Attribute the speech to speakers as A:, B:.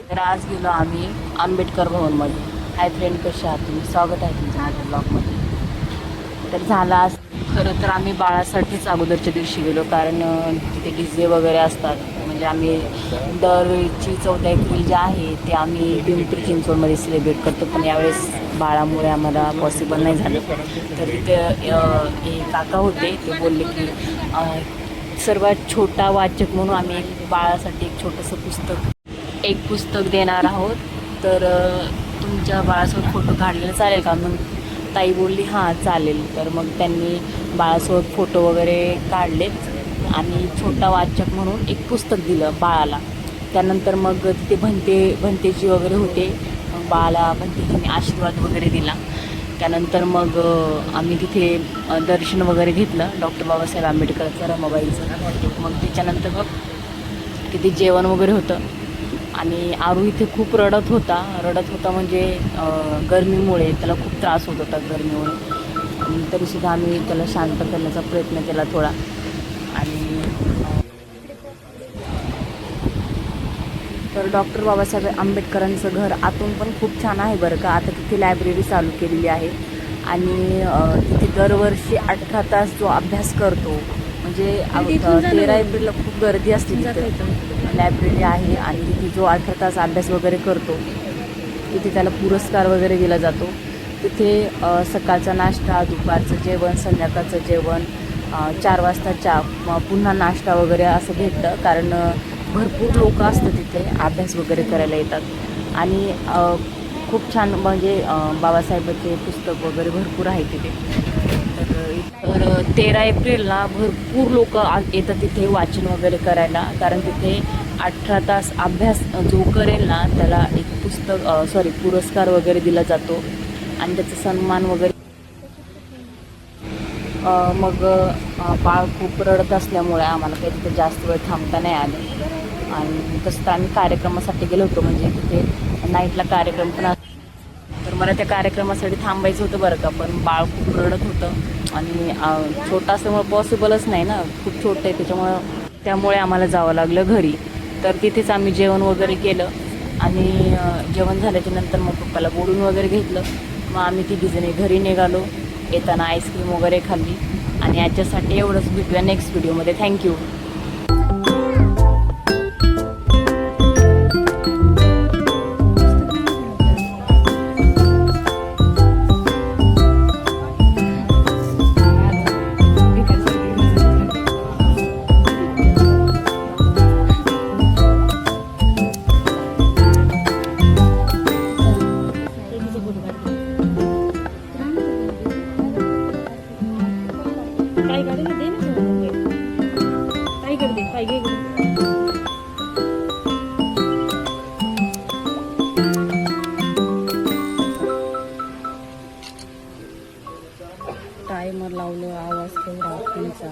A: तर आज गेलो आम्ही आंबेडकर भवनमध्ये. हाय फ्रेंड, कशा आहात तुम्ही? स्वागत आहे तुमचं माझ्या ब्लॉगमध्ये. तर झालं आज. खरं तर आम्ही बाळासाठीच अगोदरच्या दिवशी गेलो, कारण तिथे डीजे वगैरे असतात. म्हणजे आम्ही दरवेळची 14 एप्रिल जे आहे ते आम्ही पिंपरी चिंचवडमध्ये सेलिब्रेट करतो, पण यावेळेस बाळामुळे आम्हाला पॉसिबल नाही झालं. तर तिथे एक काका होते, ते बोलले की सर्वात छोटा वाचक म्हणून आम्ही एक बाळासाठी एक छोटंसं पुस्तक देणार आहोत. तर तुमच्या बाळासोबत फोटो काढलेला चालेल का? मग ताई बोलली हां चालेल. तर मग त्यांनी बाळासोबत फोटो वगैरे काढलेत आणि छोटा वाचक म्हणून एक पुस्तक दिलं बाळाला. त्यानंतर मग तिथे भंतेजी वगैरे होते. मग बाळाला भंतेजींनी आशीर्वाद वगैरे दिला. त्यानंतर मग आम्ही तिथे दर्शन वगैरे घेतलं डॉक्टर बाबासाहेब आंबेडकरचं रमाबाईचं. मग त्याच्यानंतर मग तिथे जेवण वगैरे होतं. आणि आरू इथे खूप रडत होता म्हणजे गरमीमुळे त्याला खूप त्रास होत होता गरमीमुळे. आणि तरीसुद्धा आम्ही त्याला शांत करण्याचा प्रयत्न केला थोडा. आणि तर डॉक्टर बाबासाहेब आंबेडकरांचं घर आतून पण खूप छान आहे बरं का. आता तिथे लायब्ररी चालू केलेली आहे आणि तिथे दरवर्षी 18 तास जो अभ्यास करतो, म्हणजे 13 एप्रिलला खूप गर्दी असते तिथे. लायब्ररी आहे आणि तिथे जो 18 तास अभ्यास वगैरे करतो तिथे त्याला पुरस्कार वगैरे दिला जातो. तिथे सकाळचा नाश्ता, दुपारचं जेवण, संध्याकाळचं जेवण, 4 वाजता चहा, पुन्हा नाश्ता वगैरे असं भेटतं. कारण भरपूर लोक असतात तिथे अभ्यास वगैरे करायला येतात. आणि खूप छान म्हणजे बाबासाहेबांचे पुस्तक वगैरे भरपूर आहे तिथे. तर 13 एप्रिलला भरपूर लोक येतात तिथे वाचन वगैरे करायला. कारण तिथे 18 तास अभ्यास जो करेल ना त्याला एक पुरस्कार वगैरे दिला जातो आणि त्याचा सन्मान वगैरे. मग बाळ खूप रडत असल्यामुळे आम्हाला काही तिथे जास्त वेळ थांबता नाही आलं. आणि तसं तर आम्ही कार्यक्रमासाठी गेलो होतो, म्हणजे तिथे नाईटला कार्यक्रम पण तर मला त्या कार्यक्रमासाठी थांबायचं होतं बरं का. पण बाळ खूप रडत होतं आणि छोटा असल्यामुळे पॉसिबलच नाही ना, खूप छोटं आहे त्यामुळे आम्हाला जावं लागलं घरी. तर तिथेच आम्ही जेवण वगैरे केलं आणि जेवण झाल्याच्या नंतर मग पप्पाला बोलून वगैरे घेतलं. मग आम्ही तिघीजणी घरी निघालो. येताना आईस्क्रीम वगैरे खाल्ली. आणि याच्यासाठी एवढंच. भेटूया नेक्स्ट व्हिडिओमध्ये. थँक्यू. टायमर लावलं, आवाज केवढा तुमचा.